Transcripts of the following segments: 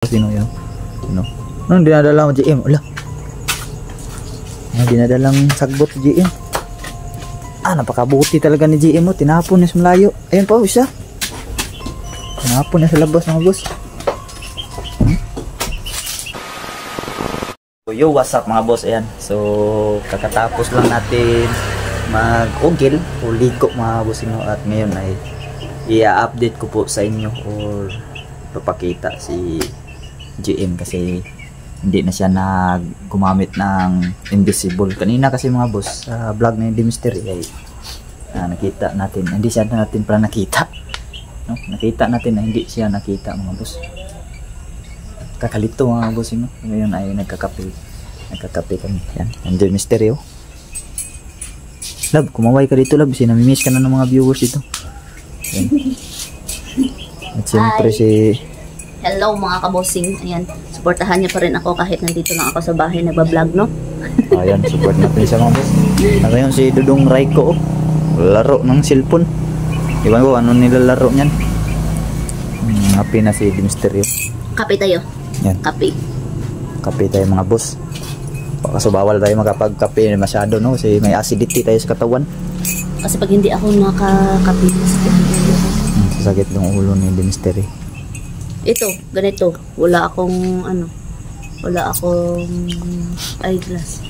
Sino yun? Sino? Anong dinadala mo, GM? Wala. Dinadalang sagbot, GM. Napakabuti talaga ni GM mo. Tinapon niya sa malayo. Ayun pa, isa. Tinapon niya sa labas, mga boss. Yo, what's up mga boss? Ayan. So, kakatapos lang natin mag-ugil o ligo mga boss. At ngayon ay i-update ko po sa inyo or papakita si GM kasi hindi na siya gumamit ng invisible kanina kasi mga boss sa vlog na The Mystery ay nakita natin, hindi siya natin pala nakita, no? Nakita natin na hindi siya nakita mga boss. Kakalito mga boss, no? Ngayon ay nagkakape kami. Yan, The Mystery. Love, kumaway ka dito, love, sinamimiss ka na ng mga viewers dito. Yan. At siyempre hello mga kabosing, ayan, supportahan niyo pa rin ako kahit nandito lang ako sa bahay nagbablog, no? Ayan, support natin siya mga boss. Ngayon si Dudong Raiko, laro ng cellphone. Iwan ko ano nilalaro niyan. Happy na si The Mystery. Kape tayo. Yan. Kape tayo mga boss. Kaso bawal tayo makapagkape masyado, no? Kasi may acidity tayo sa katawan. Kasi pag hindi ako nakakape, sasakit ng ulo ni The Mystery. Ito, ganito. Wala akong eyeglass.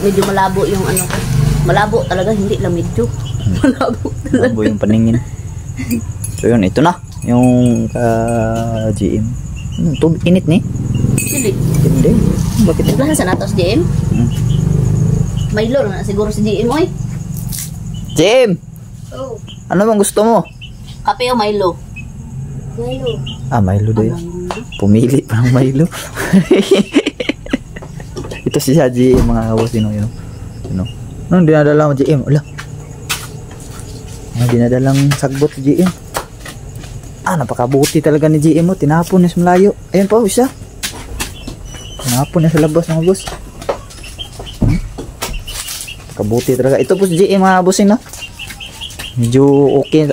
Medyo malabo yung ano ko. Malabo talaga, hindi lang medyo. Malabo talaga. Malabo yung paningin. So yun, ito na. Yung GM. Tubig init ni? Hindi. Bakit? Naglahan sa natos, GM? Milo na siguro si GM, oy. GM! Oh. Ano bang gusto mo? Kape o Milo? Milo. Milo daw yun. Pumili pa ng Milo. Ito si GM mga kawas. Sino yun? Anong dinadala mo, GM? Wala. Dinadalang sagbot, GM. Napakabuti talaga ni GM mo. Tinapon niya sa malayo. Ayun pa, isa. Tinapon niya sa labas, mga boss. Kabuti talaga. Ito po si GM mga bossing, no? Medyo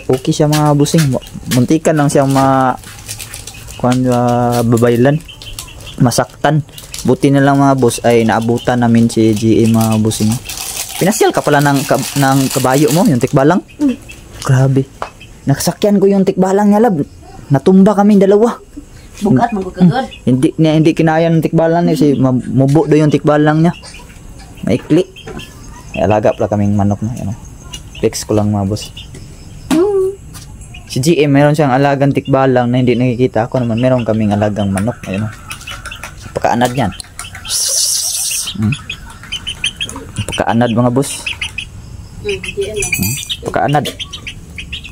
okay siya mga bossing. Muntikan lang siyang babaylan, masaktan. Buti na lang mga boss ay naabutan namin si GM mga bossing. Pinasyal ka pala ng kabayo mo, yung tikbalang. Grabe. Nakasakyan ko yung tikbalang niya, lab. Natumba kami dalawa. Bukat, magkagod. Hindi kinaya ng tikbalang niya kasi mubo do yung tikbalang niya. Maikli. Ay, alaga pala kaming manok na. Ano. Flex ko lang mga boss. Si GM meron siyang alagang tikbalang na hindi nakikita. Ako naman meron kaming alagang manok. Ayun. Pagkaanad yan. Pagkaanad mga boss. Pagkaanad.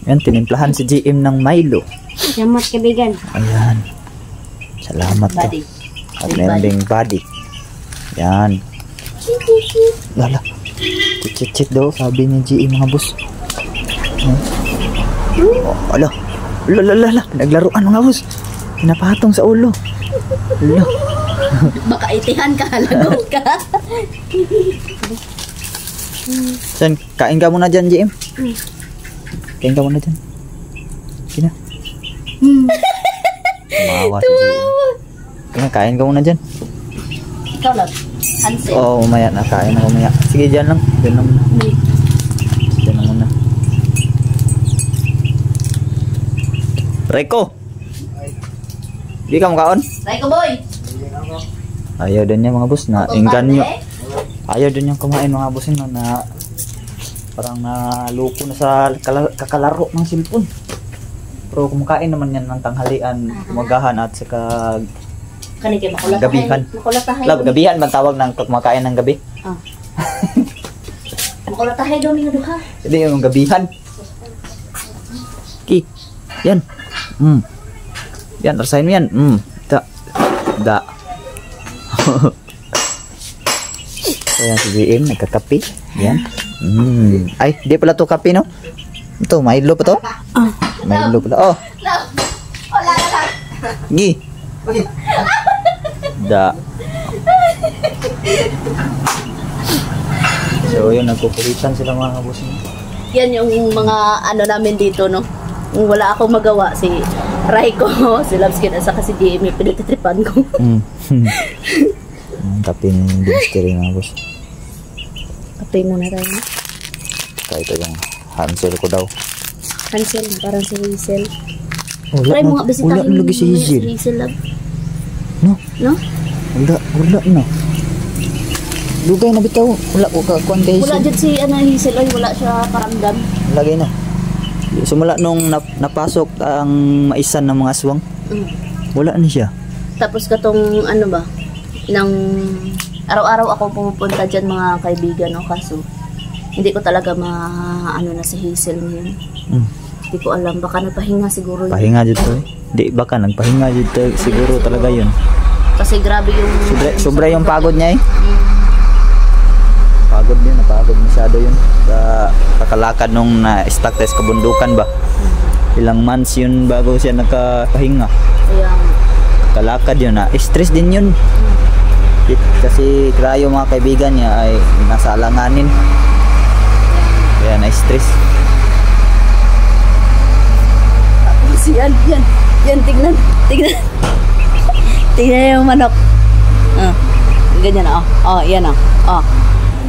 Yan, tinimplahan si GM ng Milo. Salamat kaibigan. Ayan. Salamat po. At meron ding body. Yan. Lala. Chit daw, sabi ni GM mga boss. Ala. Naglaruan mga boss. Pinapatong sa ulo. Ala. Baka itihan ka, halagod ka. San, kain ka muna dyan, GM. Kain ka muna dyan. Kina. Mawa si GM. Kina, kain ka muna dyan. Ikaw lang. Hansen. Oo, umaya na. Kain na umaya. Sige, dyan lang. Dyan lang muna. Dyan lang muna. Reko! Hindi ka makaon? Reko boy! Ayaw din niya mga boss na inganyo. Ayaw din niya kumain mga boss na parang naloko na sa kakalaro ng cellphone. Pero kumakain naman yan ng tanghalian, kumagahan at saka gabihan. Gabihan man tawag ng kumakain ng gabi. Makulatahay daw mga duha. Hindi yung gabihan. Okay. Yan. Yan, rasain mo yan. Da. Ayan si GM, nagkakape. Yan. Ay, di pala to kape, no? Ito, Milo pa to? Milo pala. Oh. Wala. Gi. Da. So, yun, nagkukulitan sila mga kabusin. Yan yung mga ano namin dito, no? Wala akong magawa si Raiko, si Lamskin at saka si JM yung pinagtitripan ko. Kape ng mystery mga boss. Kape muna tayo. Kaya ito yung Hansel ko daw. Hansel, parang si Hazel. Wala Try mo nga bisitahin wala lagi si Hazel. Hazel love. No? No? Wala na. Lugay na bitaw. Wala ko kakuan kay Wala Hazel. dyan si Hazel, ay wala siya paramdam. Lagay na. Sumula nung napasok ang maisan ng mga aswang. Wala na siya. Tapos katong ano ba, nang araw-araw ako pumupunta dyan mga kaibigan, no? Kaso hindi ko talaga ano na si Hazel ngayon. Hindi ko alam, baka nagpahinga siguro yun. Pahinga dito eh. Di baka nagpahinga dito siguro talaga yun. Kasi grabe yung... Sobra yung pagod niya eh. Pagod din, napagod masyado yun. Sa kakalakad nung na-stuck tayo sa kabundukan ba. Ilang months yun bago siya nakapahinga. Kaya... Kalakad yun na. Stress din yun. Kasi krayo mga kaibigan niya ay nasa alanganin. Kaya na-stress. Tapos yan. Tignan. Tignan yung manok. Ganyan na, yan na.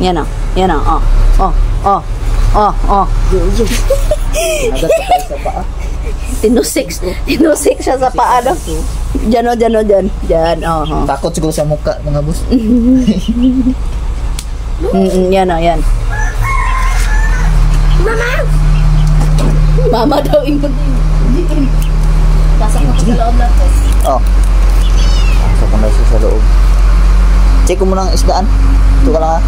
Yan na, Nagat pa tayo sa paa. Tinusik siya sa paa, no? Diyan. Takot siguro sa mukha mga boss. Yan. Mama daw yung pasok na sa loob natin. Pasok ko na siya sa loob. Check ko muna ang isdaan. Ito ka lang ha.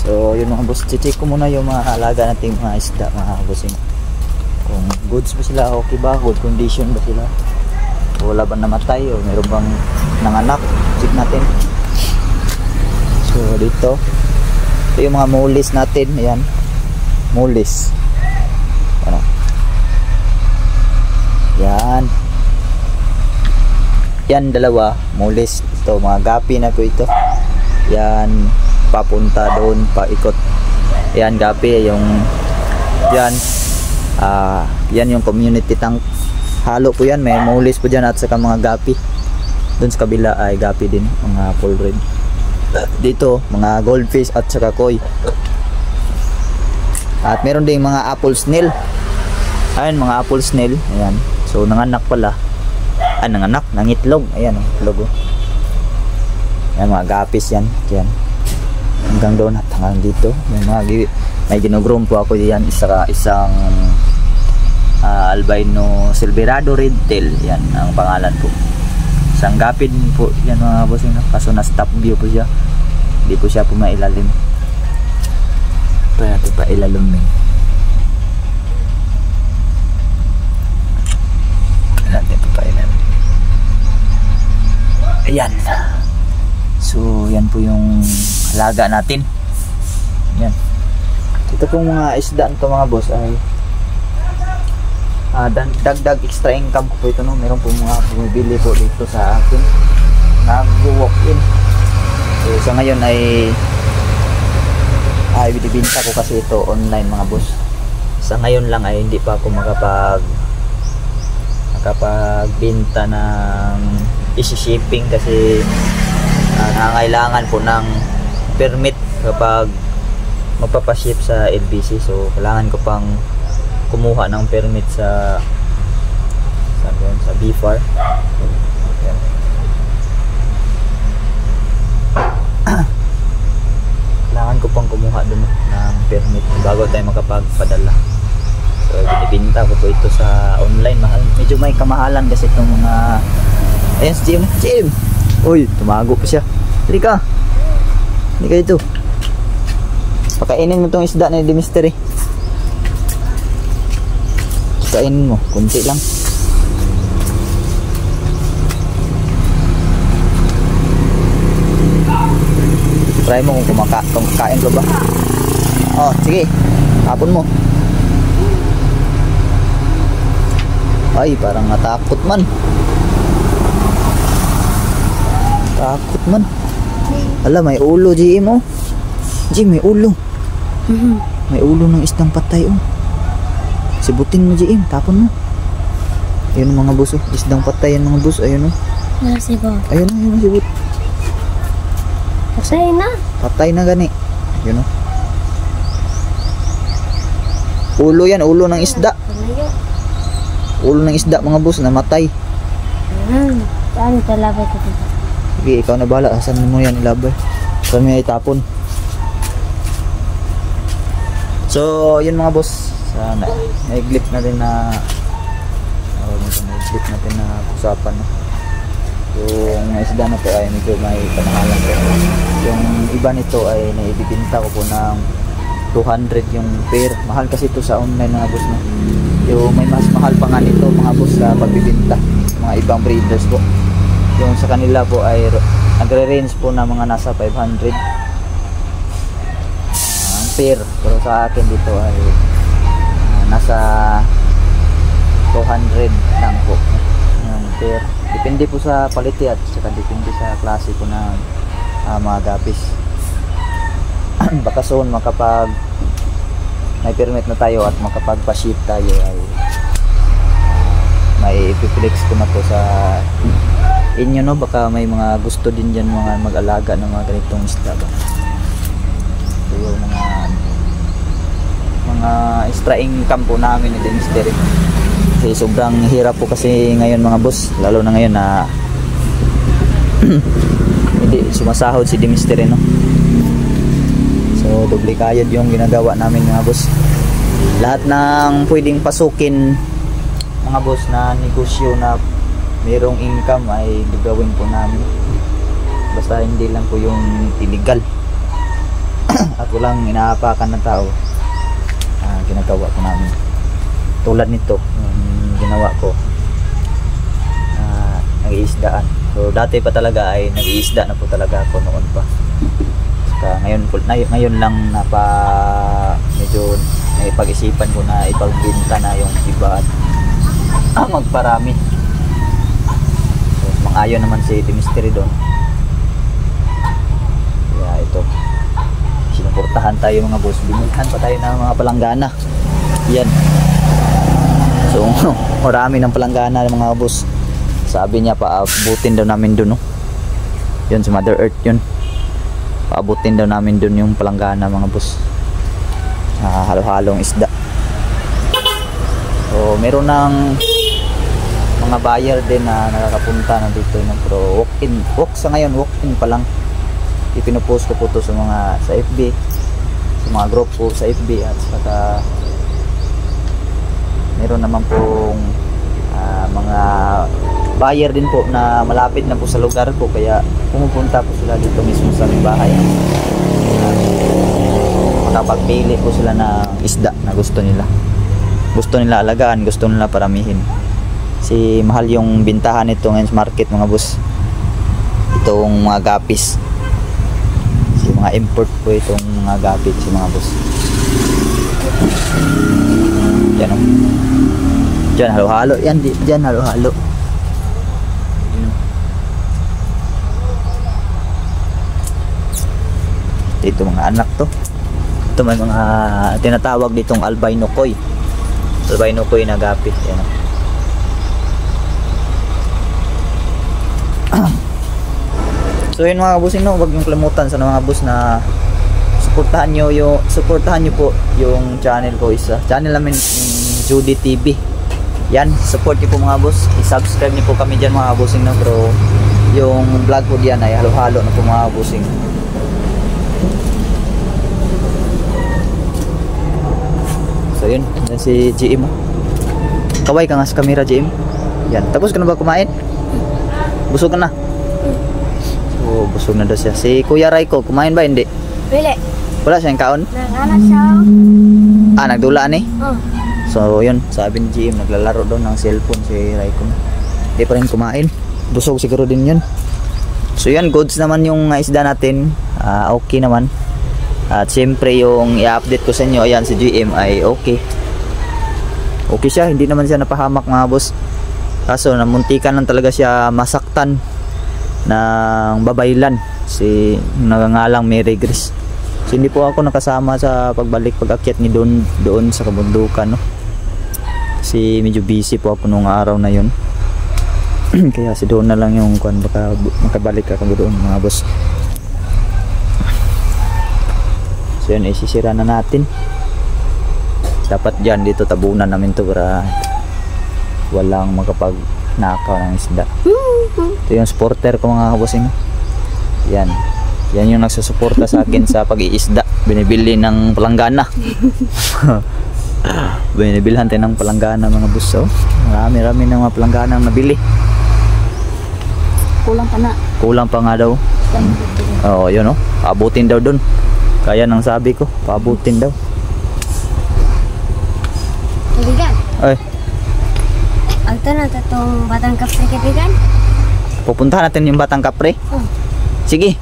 So yun mga boss, check ko muna yung mga halaga nating mga isda mga bossing. Kung goods ba sila, okay ba, good condition ba sila, wala ba namatay o meron bang nanganak, check natin. So dito ito yung mga mulis natin. Ayan, mulis. Ano? Yan dalawa mulis. Ito mga gapi na po ito. Yan papunta doon, paikot. Yan gapi yung yan. Yan yung community tank. Halo po yan, may mulis po dyan at saka mga gapi. Doon sa kabila ay gapi din, mga full red. Dito mga goldfish at saka koi. At meron ding mga apple snail. Ayun mga apple snail. Ayan. So nanganak pala. Nanganak, nangitlog. Ayan, itlog. Ayan mga gapis yan. Yan. Hanggang doon at hanggang dito. May ginugroom po ako diyan, isang albino silverado red tail. Yan ang pangalan po. Isang gapid po yan mga bossing. Kaso na stop view po siya. Hindi po siya po mailalim. Ito natin pa ilalim. Natin pa ilalim. Ayan. So yan po yung halaga natin. Yan. Ito pong mga isdaan to mga boss ay dagdag extra income po ito, no? Meron po mga bumibili po dito sa akin, nag-walk in. So sa ngayon ay binibinta ko kasi ito online mga boss. Sa ngayon lang ay hindi pa ako makapagbenta ng isi-shipping kasi nangangailangan po ng permit kapag magpapaship sa LBC. So kailangan ko pang kumuha ng permit sa BFAR. Kailangan ko pang kumuha dun ng permit bago tayo makapagpadala. So binibinta ko po ito sa online. Mahal, medyo may kamahalan kasi itong mga ayan si Jim. Uy, tumago pa siya. Hindi ka dito. Pakainin mo itong isda na yung mystery. Kainin mo, kunti lang. Try mo kung kumakain ko ba. Oh, sige. Hapon mo. Ay, parang natakot man. Takot man. Ala, may ulo, GM, oh. Jim, may ulo. May ulo ng isdang patay, oh. Sibutin mo GM, tapon mo. Ayun mga boss, oh. Isdang patay yan mga boss. Ayun oh. Nasibo. Ayun oh, ayun sibut. Patay na. Patay na gani. Ayun oh. Ulo yan, ulo ng isda. Ulo ng isda mga boss, namatay. Saan talabay ko dito? Sige, ikaw na bahala. Saan mo yan ilabay? Saan mo yan itapon? So, yun mga boss. Sana, naiglip na rin na naiglip natin na usapan. No? Yung isda na po ay medyo may panahalan po. Yung iba nito ay naibibinta ko po ng 200 yung pair. Mahal kasi ito sa online mga boss. No? Yung may mas mahal pa nga nito mga boss sa pagbibinta. Mga ibang breeders po. Yung sa kanila po ay nagre-range po na mga nasa 500 ang pair. Pero sa akin dito ay nasa 200 lang po ang pair. Depende po sa quality at saka depende sa klase po na mga gapis. Baka soon makapag may permit na tayo at makapagpa-ship tayo ay may ipiflex ko na po sa inyo, no? Baka may mga gusto din dyan mga mag-alaga ng mga ganitong isda ba? So yung mga extra income po namin ni Mystery. Kasi sobrang hirap po kasi ngayon mga boss, lalo na ngayon na hindi sumasahod si Mystery, no? So doble kayod yung ginagawa namin mga boss. Lahat ng pwedeng pasukin mga boss na negosyo na mayroong income ay gagawin po namin. Basta hindi lang po yung illegal at walang inaapakan ng tao. Ginagawa po namin. Tulad nito yung ginawa ko, nag-iisdaan. So dati pa talaga ay nag-iisda na po talaga ako noon pa. Saka ngayon lang medyo naipag-isipan ko na ipagbenta na yung iba at magparami. So mang-ayon naman si Mystery doon. Kaya ito, sinuportahan tayo mga boss. Binighan pa tayo ng mga palanggana. Yan. So marami ng palanggana ng mga boss. Sabi niya paabutin daw namin doon, no? Yun sa Mother Earth yun. Paabutin daw namin doon yung palanggana mga boss. Halo-halong isda. So meron ng mga buyer din na nakakapunta na dito, no? Pero walk sa ngayon, walk-in pa lang. Ipinupost ko po to sa FB, sa mga group po sa FB, at saka meron naman pong mga buyer din po na malapit na po sa lugar ko, kaya pumupunta po sila dito mismo sa aming bahay. Makapagpili po sila ng isda na gusto nila alagaan, gusto nila paramihin. Si mahal yung bintahan nito ngayon sa market mga boss, itong mga gapis. Si mga import po itong mga gapis si mga boss. Yan, oh. Diyan halo-halo yan, diyan halo-halo. Ito mga anak to. Ito may mga tinatawag ditong albino koi. Albino koi na gapit. Yan. So yun mga boss, no, huwag yung kalimutan sa mga boss na suportahan nyo po yung channel ko. Channel namin Judy TV. Yan, support nyo po mga boss. I-subscribe nyo po kami dyan mga bossing, no? Pero yung vlog po diyan ay halo-halo na po mga bossing. So yun, yan si GM. Kaway ka nga sa camera, GM. Yan, tapos ka na ba kumain? Busog ka na? So busog na daw siya. Si Kuya Raiko, kumain ba? Hindi? Wala siyang kaon? Nag-ana siya. Nagdula ni? So yun, sabi ni GM, naglalaro doon ng cellphone si Raiko. Hindi pa rin kumain. Busog siguro din yun. So yan, goods naman yung isda natin. Okay naman. At siyempre yung i-update ko sa inyo, ayan si GM ay okay. Okay siya, hindi naman siya napahamak mga boss. Kaso namuntikan lang talaga siya masaktan ng babaylan. Si nagangalang Mary Grace. So hindi po ako nakasama sa pag-akyat ni doon sa kabundukan, no. Kasi medyo busy po ako nung araw na yun. Kaya si doon na lang yung kuan, baka makabalik ako doon mga boss. So yun, isisira na natin. Dapat dyan dito tabunan namin to para walang makapag nakaw ng isda. Ito yung supporter ko mga kabosing. Yan. Yan yung nagsusuporta sa akin sa pag-iisda. Binibili ng palanggana. Binibilhan tayo ng palanggana mga boss. So, marami-rami ng mga palanggana nabili. Kulang pa na. Kulang pa nga daw. Oo, yun o. Paabutin daw dun. Kaya nang sabi ko, paabutin daw. Kaibigan, Ay, ito na itong batang kapre, kaibigan. pupuntahan natin yung batang kapre. Sige.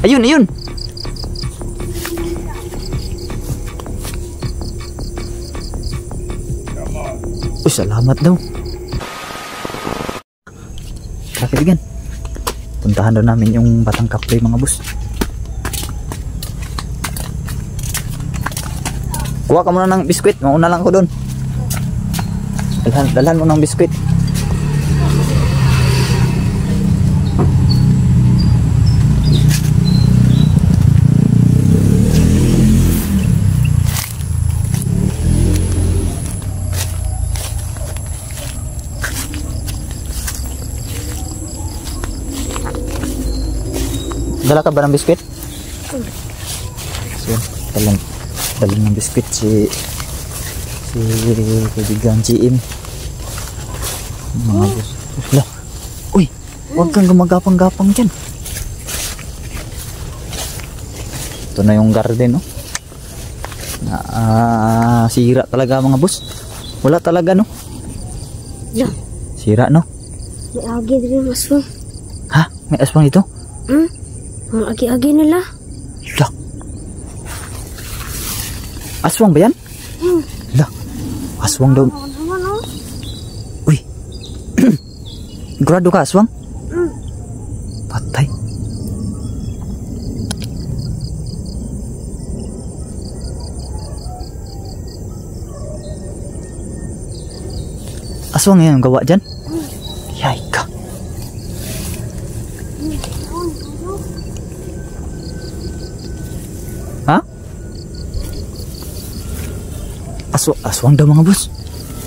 Ayun, ayun. Uy, salamat daw. Kaibigan, puntahan daw namin yung batang kapre mga boss. Kuha ka muna ng biskwit, mauna lang ko doon. Dalhan mo ng biskwit. Dala ka ba ng biskwit? So, dalang ng biskwit si kaibigan GM. Mga boss. Lah. Uy, huwag kang gumagapang-gapang dyan. Ito na yung garden, no? Sira talaga mga boss. Wala talaga, no? Yeah. Sira, no? May agi din aswang. Ha? May aswang ito? Ang agi-agi nila. Lah. Aswang ba yan? Lah. Aswang daw. Uy. Grado ka aswang? Patay. Aswang yan ang gawa dyan? Yay ka. Ha? Aswang daw mga boss.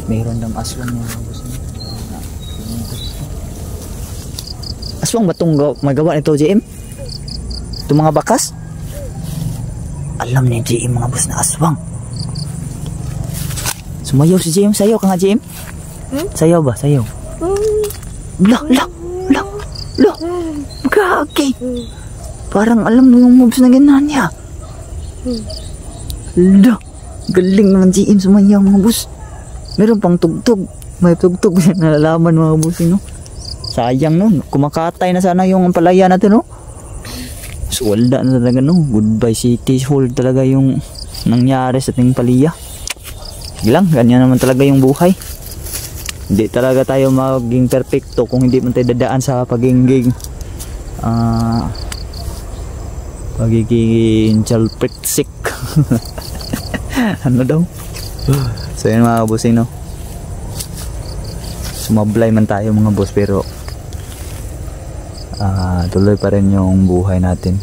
Mayroon daw aswang mga boss. Aswang ba itong magawa nito JM? Itong mga bakas? Alam ni JM mga boss na aswang. Sumayaw si JM. Sayaw ka nga JM? Sayaw ba? Sayaw. Lah. Gagi. Parang alam mo yung moves na ganahan niya. Lah. Galing naman GM sumayaw mga boss. Meron pang tugtog. May tugtog na nalalaman mga boss, no? Sayang no. Kumakatay na sana yung palaya natin, no? So wala na talaga, no? Goodbye City Hall talaga yung nangyari sa ating palaya. Sige lang, ganyan naman talaga yung buhay. Hindi talaga tayo maging perfecto kung hindi man tayo dadaan sa pagiging chalpeksik. Ano daw? So yun mga boss, no? Sumablay man tayo mga boss, pero tuloy pa rin yung buhay natin.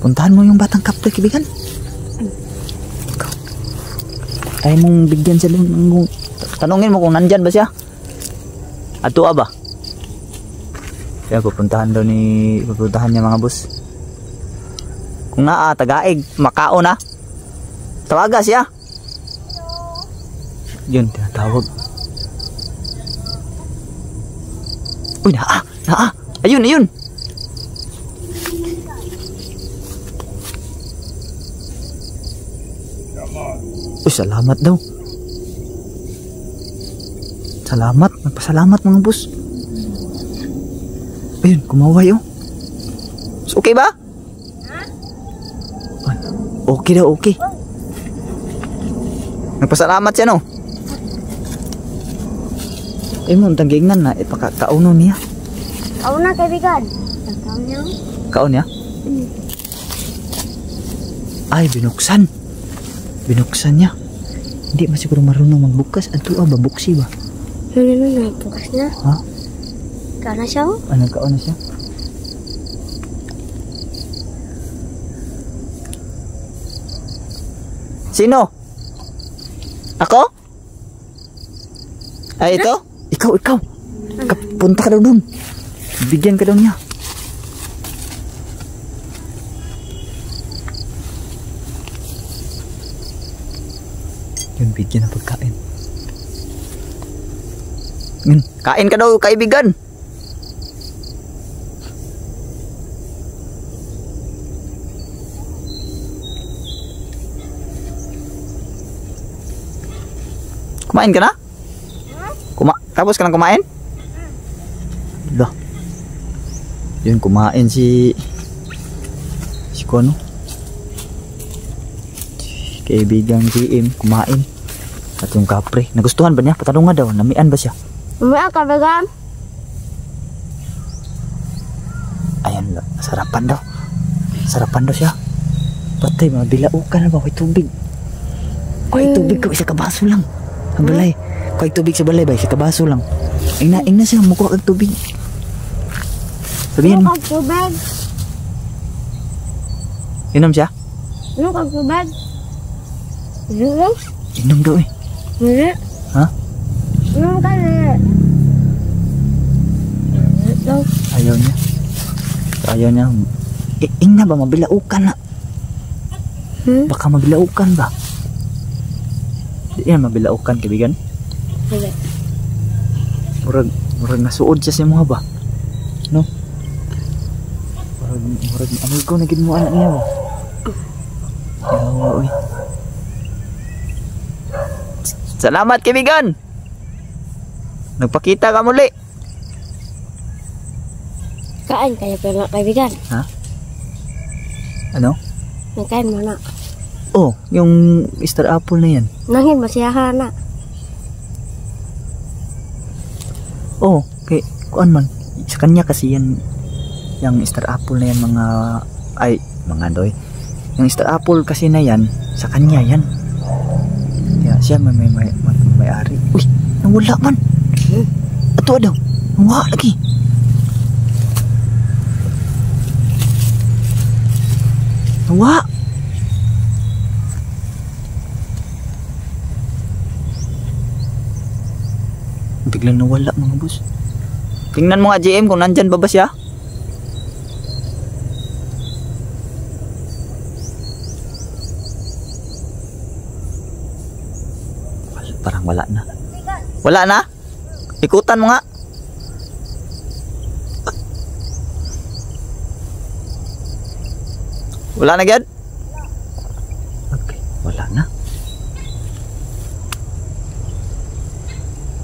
Puntahan mo yung batang kapre, kaibigan. Tayo mong bigyan siya doon. Tanungin mo kung nandyan ba siya. Atua ba? Kaya pupuntahan niya mga boss. Kung tagaig, Macao na. Tawaga siya. Yun, tinatawag. Uy, naa. Ayun. Uy, salamat daw. Salamat, nagpasalamat mga boss. Ayun, kumaway oh. So, okay ba? Okay daw, okay. Nagpasalamat siya, no? Mo, ang tanggingan na, ipakakauno niya. Ako na, kaibigan. Tagkaw niyo. Kaon niya? Ay, binuksan. Binuksan niya. Hindi ba siguro marunong magbukas? Ato ba, buksi ba? Ano, bukas na. Ha? Kana siya, oh. Ano, kaon na siya? Sino? Ako? Ay, ito? Ikaw. Punta ka daw dun. Bigyan ka daw niya. Yun, bigyan ng pagkain. Yun, kain ka daw, kaibigan. Kumain ka na? Tapos ka nang kumain? Dah. Yun, kumain si Kono. Kaibigang GM, kumain. At yung kapre, nagustuhan ba niya? Patanong nga daw, namian ba siya? Umaya, kaibigan. Ayan, sarapan daw. Sarapan daw siya. Patay, mabilaukan na ba? May tubig. May tubig ko, isa kabaso lang. Ang balay. Kuha tubig sa balay ba? Isa kabaso lang. Ina siya, mukuha kag tubig. Sabihin mo. Ano kag tubig? Inom siya? Ano kag tubig? Ano? Inom daw eh. Hindi. Ha? Ano ka na? Ito. Ayaw niya. Ayaw niya. Ina ba? Mabilaukan na. Baka mabilaukan ba? Di yan mabilaukan, kaibigan. Hindi. Murag nasuod siya sa mga ba? No? Murag amigo na gid mo anak niya ba? Yawa, uy. Salamat, kaibigan! Nagpakita ka muli. Kain kayo pala, kaibigan. Ha? Ano? Nagkain mo na. Oh, yung Star Apple na yan. Nangin, masiyahan na. Oh, kay kuan man. Sa kanya kasi yan yung Star Apple na yan mga doy. Yung Star Apple kasi na yan, sa kanya yan. Kaya siya may-ari. Uy, nawala man. Ato daw. Nawala lagi. Nawala. Biglang nawala mga boss. Tingnan mo nga GM kung nandyan ba siya. Parang wala na. Wala na? Ikutan mo nga. Wala na gad? Okay, wala na.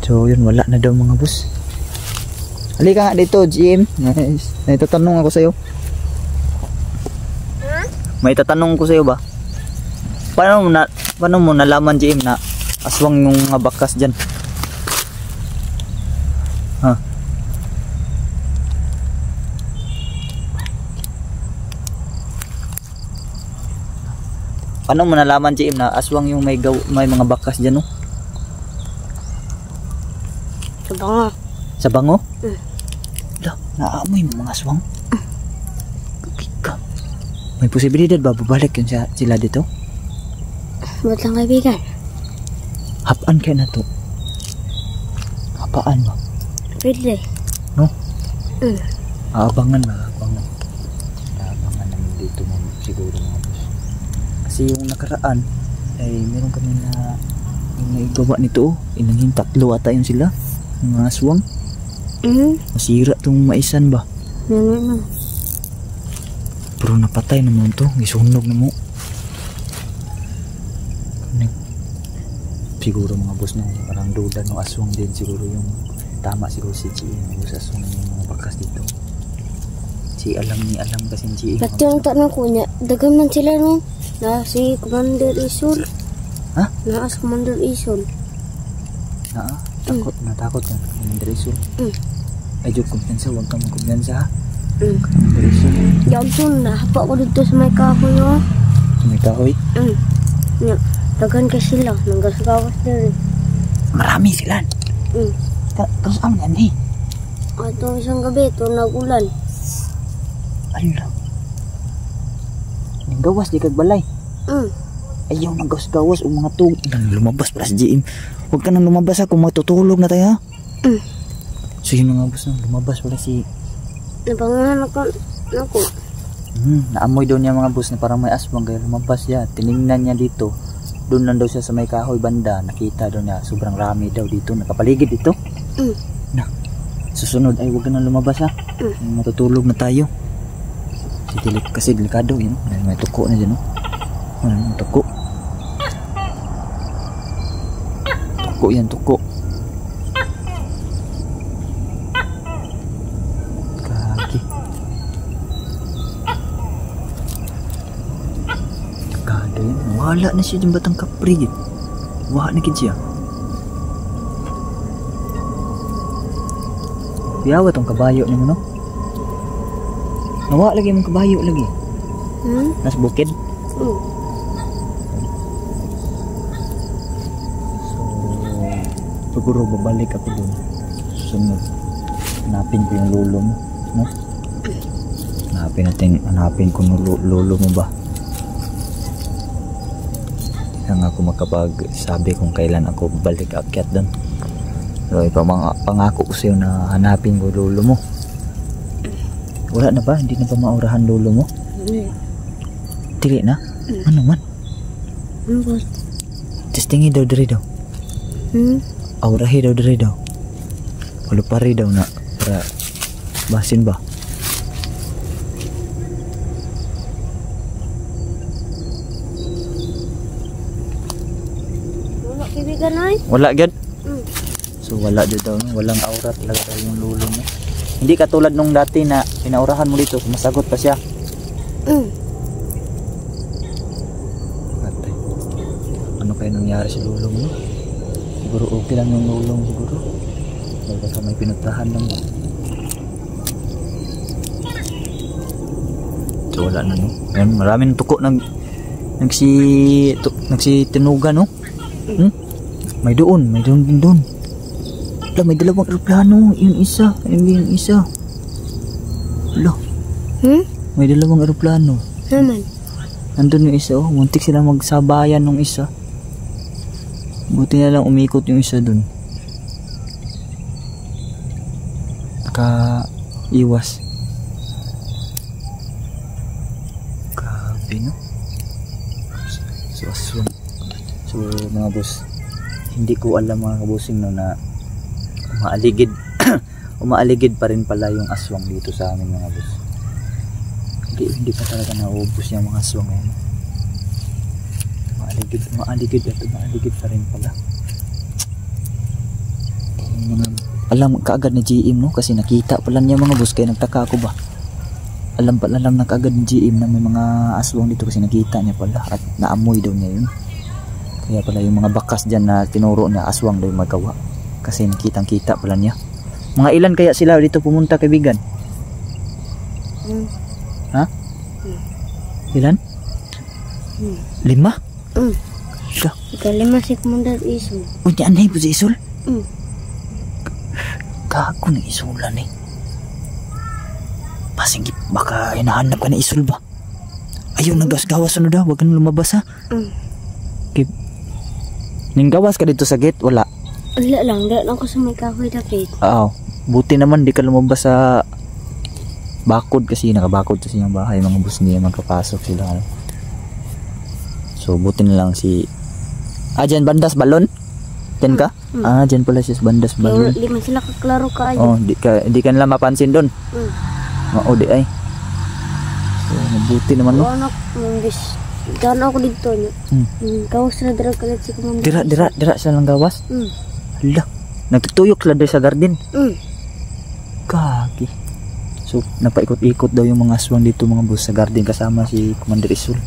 So yun, wala na daw mga boss. Halika nga dito, GM. May tatanong ako sa'yo. May tatanong ko sa'yo ba? Paano mo nalaman, GM, na aswang yung mga bakas dyan? Ha? Paano mo nalaman, GM, na aswang yung may mga bakas dyan, no? Sa bango. Sa bango? Naamoy mo mga aswang. May posibilidad ba babalik yun sila dito? Ba't lang, kaibigan? Hapaan kayo na to. Hapaan ba? Pwede. No? Aabangan ba? Aabangan namin dito siguro mga boss. Kasi yung nakaraan ay meron kami na yung naigawa nito. Inangin 3 ata yun sila. Mga aswang. Masira tong maisan ba? Ano. Pero napatay naman to. Isunog na mo. Siguro mga boss no, parang duda no, aswang din siguro yung tama siguro si G. Yung aswang yung mga bakas dito. Si alam kasi G. Pati yung tanong ko niya, dagan man sila no? Na si Commander Isul. Ha? Naas Commander Isul. Natakot ka. Commander Isul. Ay, joke, kumpiyansa. Huwag kang magkumpiyansa, ha? Commander Isul. Yagsun, nahapa ko dito sa may kahoy, oh. Sa may kahoy? Nya, dagan ka sila. Nanggas-gawas din. Marami sila. Tapos aman yan, eh. Atong isang gabi, ito nagulan. Ala. Nang gawas, di kagbalay. Ayaw nang gawas-gawas o mga tug. Nang lumabas pala si JM. Huwag ka nang lumabas, ha. Kung matutulog na tayo, ha. So yun nga, boss, nang lumabas pala si... Napangahan ako. Naamoy daw niya mga boss na parang may aswang kaya lumabas siya. Tiningnan niya dito. Doon lang daw siya sa may kahoy banda. Nakita daw niya sobrang rami daw dito. Nakapaligid dito. Na, susunod ay huwag ka nang lumabas, ha. Matutulog na tayo. Kasi delikado yun. May tuko na dyan, no. May tuko. Tuko yan, tuko. Kaki. Delikado yan. Wala na siya dyan batang kapri. Wala na siya. Biyawa tong kabayo ni mo, no? Nawa lagi mong kabayo lagi. Nas bukid. So, siguro babalik ako dun. Sunod. Hanapin ko yung lolo mo, no? Hanapin ko yung lolo mo ba? Hindi lang ako makapagsabi kung kailan ako balik akyat dun. So, pangako ko sa'yo na hanapin ko lolo mo. Wala na ba? Hindi na ba maurahan lolo mo? Hindi. Tili na? Ano man? Ano ba? Testingi daw dari daw. Aurahi daw dari daw. Palupari daw na. Para basin ba? Wala kaibigan ay? Wala gad? So wala dito daw. Walang aura talaga daw yung lolo mo. Hindi katulad nung dati na pinaurahan mo dito. Masagot pa siya. Patay. Ano kaya nangyari sa lolo mo? Siguro okay lang yung lolo mo siguro. Baka may pinuntahan lang ba? So wala na, no? Ayan, maraming tuko nagsitinuga, no? May doon din doon. May dalawang aeroplano. Yung isa. Yung isa. Wala. May dalawang aeroplano. Naman. Nandun yung isa, oh. Muntik sila magsabayan ng isa. Buti na lang umikot yung isa dun. Naka-iwas. Grabe, no? So, mga boss, hindi ko alam mga kabusing, no, na umaaligid pa rin pala yung aswang dito sa amin, mga boss. Hindi pa talaga naubos yung mga aswang ngayon. Umaaligid pa rin pala. Alam kaagad ni GM, no, kasi nakita pala niya, mga boss, kaya nagtaka ako ba. Alam na kaagad ni GM na may mga aswang dito kasi nakita niya pala at naamoy daw niya yun. Kaya pala yung mga bakas dyan na tinuro niya, aswang daw yung magawa. Kasi nakitang-kita pala niya. Mga ilan kaya sila dito pumunta, kaibigan? Ha? Ilan? 5? Ikalima si Commander Isul. O, yan na po si Isul? Gago na Isulan, eh. Pasing baka hinahanap ka na Isul ba? Ayaw, naggas-gawas ano daw. Huwag ka nang lumabas, ha? Ninggawas ka dito sa gate? Wala. Wala lang. Dahil ako sa may kahoy dapit. Oo. Buti naman di ka lumabas sa bakod kasi nakabakod kasi yung bahay. Mga bus niya magkapasok sila. So buti na lang si... dyan bandas balon? Dyan ka? Dyan pala siya sa bandas balon. Di man sila kaklaro ka ayo. Di ka nila mapansin doon. Di ay. So mabuti naman, no? Anak, bis. Gano'n ako dito niya. Gawas na dira kalit si Commander. Dira siya lang gawas? Hala. Nagtutuyok sila sa garden. Kagi. So napaikot-ikot daw yung mga aswang dito, mga boss, sa garden kasama si Commander Isul.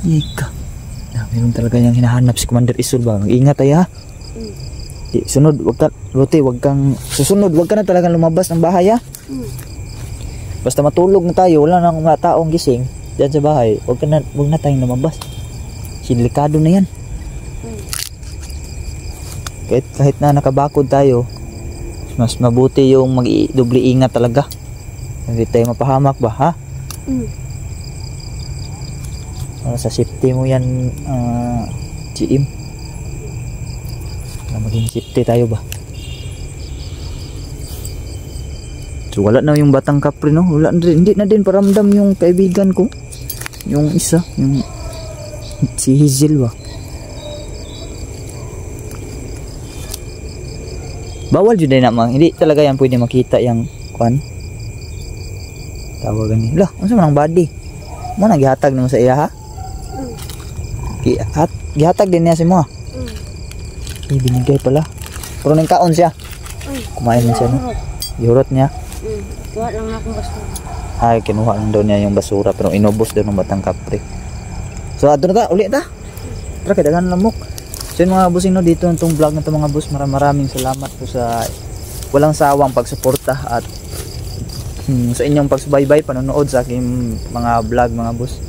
Ika. Meron talaga yung hinahanap si Commander Isul ba? Mag-ingat tayo ha. Di, sunod, Ruti, wag kang, susunod, wag ka na talagang lumabas ng bahay ha. Basta matulog na tayo, wala na mga taong gising dyan sa bahay, wag na tayong lumabas. Delikado na yan. Kahit na nakabakod tayo, mas mabuti yung mag-doble ingat talaga. Hindi tayo mapahamak ba ha? Sa safety mo yan, GM. Maging safety tayo ba? So wala na yung batang kapre no, wala na rin, hindi na din paramdam yung kaibigan ko, yung isa, yung si Hazel ba. Bawal jud na hindi talaga yan pwede makita yung kwan tawagan ni lah, unsa man ang body mo nagihatag nimo sa iya ha. Gihatag din niya si mo. Binigay pala. Pero nang kaon siya. Kumain din siya no. Gihurot niya. Kuha lang akong basura. Ay, kinuha lang daw niya yung basura pero inubos daw ng batang kapre. So ato na ta, uli ta. Tara kay dagan lamok. So yun mga busing no, dito itong vlog na ito mga bus. Maraming salamat po sa walang sawang pagsuporta at sa inyong pagsubaybay, panonood sa aking mga vlog mga bus.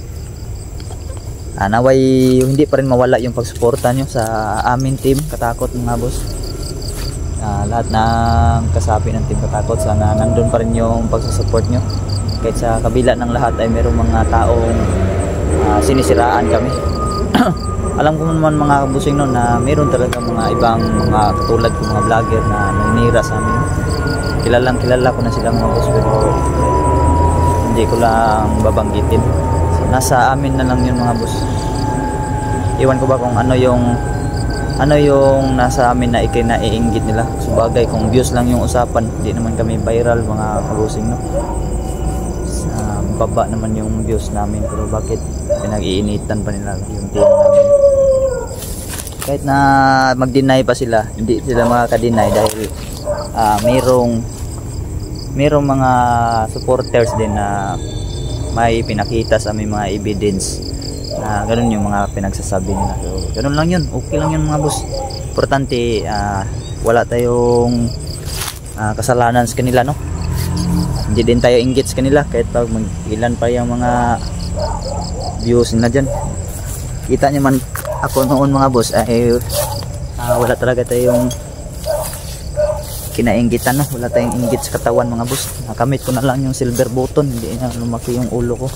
Naway hindi pa rin mawala yung pagsuporta nyo sa amin team Katakot mga boss. Lahat ng kasapi ng team Katakot, sana nandun pa rin yung pagsusupport nyo. Kahit sa kabila ng lahat ay mayroong mga taong sinisiraan kami. Alam ko naman mga kabusing no, na mayroon talaga mga ibang mga katulad ko mga vlogger na naninira sa amin. Kilala ko na sila mga boss pero hindi ko lang babanggitin. Nasa amin na lang yun mga boss. Iwan ko ba kung ano yung nasa amin na ikinaiinggit nila. Subagay kung views lang yung usapan, hindi naman kami viral mga kabusing no. Sa baba naman yung views namin pero bakit pinag-iinitan pa nila yung team namin. Kahit na mag-deny pa sila, hindi sila makaka-deny dahil mayroong mga supporters din na may pinakita sa aming mga evidence na ganun yung mga pinagsasabi nila. So ganun lang yun, okay lang yun mga boss. Importante wala tayong kasalanan sa kanila no. Hindi din tayo inggit sa kanila kahit pag ilan pa yung mga views nila dyan. Kita nyo man ako noon mga boss wala talaga tayong kinainggitan no, wala tayong inggit sa katawan mga boss. Nakamit ko na lang yung silver button, hindi na lumaki yung ulo ko.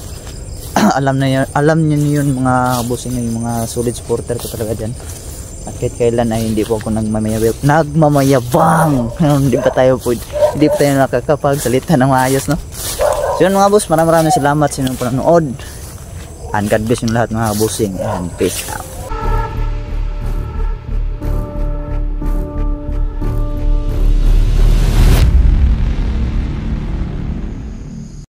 alam niyo yun mga boss, yung mga solid supporter ko talaga dyan. At kahit kailan ay hindi po ako nagmamayabang. Hindi pa tayo nakakapagsalita ng maayos no. So yun mga boss, maraming salamat sa inyong panonood. And God bless yung lahat mga bossing and peace out.